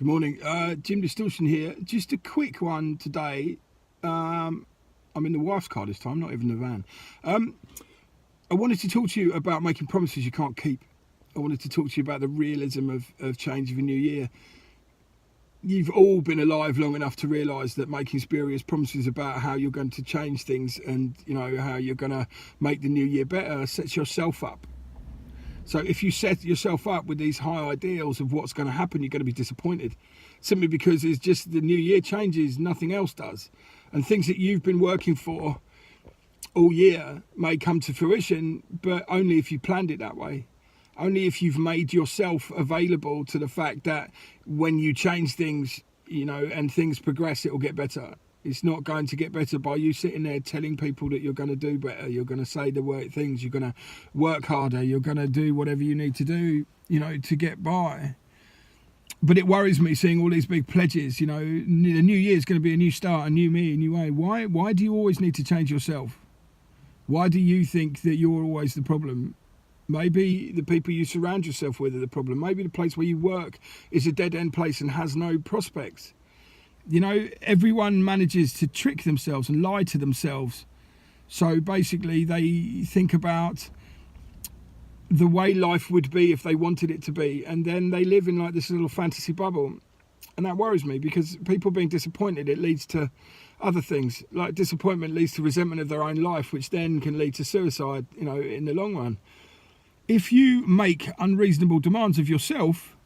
Good morning, Jim Distortion here. Just a quick one today. I'm in the wife's car this time, not even the van. I wanted to talk to you about making promises you can't keep. I wanted to talk to you about the realism of change of a new year. You've all been alive long enough to realise that making spurious promises about how you're going to change things and how you're going to make the new year better sets yourself up. So if you set yourself up with these high ideals of what's going to happen, you're going to be disappointed, simply because it's just the new year changes, nothing else does. And things that you've been working for all year may come to fruition, but only if you planned it that way. Only if you've made yourself available to the fact that when you change things, and things progress, it will get better. It's not going to get better by you sitting there telling people that you're going to do better. You're going to say the right things. You're going to work harder. You're going to do whatever you need to do, to get by. But it worries me seeing all these big pledges. The new year is going to be a new start, a new me, a new way. Why do you always need to change yourself? Why do you think that you're always the problem? Maybe the people you surround yourself with are the problem. Maybe the place where you work is a dead-end place and has no prospects. Everyone manages to trick themselves and lie to themselves. So basically they think about the way life would be if they wanted it to be, and then they live in like this little fantasy bubble. And that worries me, because people being disappointed, it leads to other things. Like disappointment leads to resentment of their own life, which then can lead to suicide, in the long run. If you make unreasonable demands of yourself,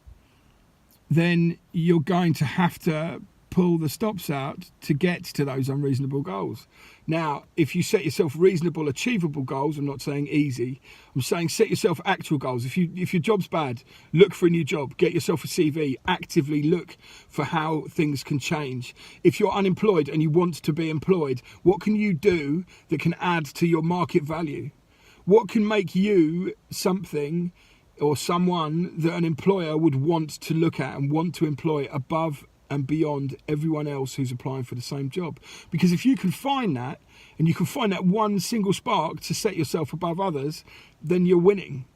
then you're going to have to pull the stops out to get to those unreasonable goals. Now, if you set yourself reasonable, achievable goals, I'm not saying easy, I'm saying set yourself actual goals. If your job's bad, look for a new job, get yourself a CV, actively look for how things can change. If you're unemployed and you want to be employed, what can you do that can add to your market value? What can make you something or someone that an employer would want to look at and want to employ above and beyond everyone else who's applying for the same job? Because if you can find that, and you can find that one single spark to set yourself above others, then you're winning.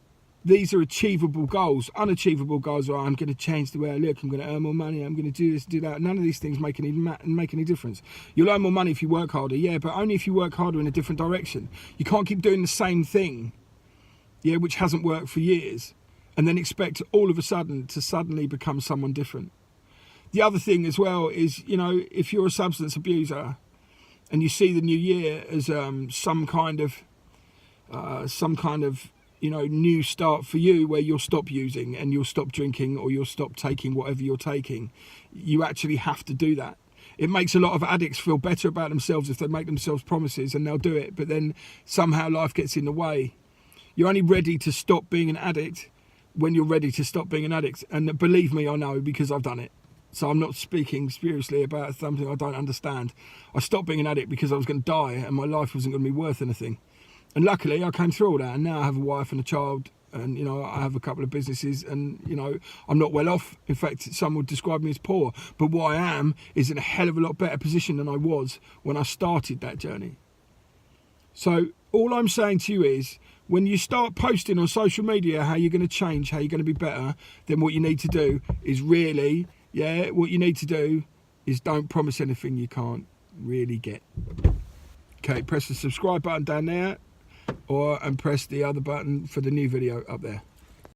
These are achievable goals. Unachievable goals are, I'm going to change the way I look, I'm going to earn more money, I'm going to do this, do that. None of these things make any difference. You'll earn more money if you work harder, yeah, but only if you work harder in a different direction. You can't keep doing the same thing, which hasn't worked for years, and then expect all of a sudden to suddenly become someone different. The other thing as well is, if you're a substance abuser and you see the new year as some kind of new start for you, where you'll stop using and you'll stop drinking or you'll stop taking whatever you're taking, you actually have to do that. It makes a lot of addicts feel better about themselves if they make themselves promises, and they'll do it, but then somehow life gets in the way. You're only ready to stop being an addict when you're ready to stop being an addict. And believe me, I know, because I've done it. So I'm not speaking spuriously about something I don't understand. I stopped being an addict because I was going to die and my life wasn't going to be worth anything. And luckily I came through all that, and now I have a wife and a child, and I have a couple of businesses, and I'm not well off. In fact, some would describe me as poor, but what I am is in a hell of a lot better position than I was when I started that journey. So all I'm saying to you is, when you start posting on social media how you're going to change, how you're going to be better, then what you need to do is what you need to do is don't promise anything you can't really get. Okay, press the subscribe button down there, and press the other button for the new video up there.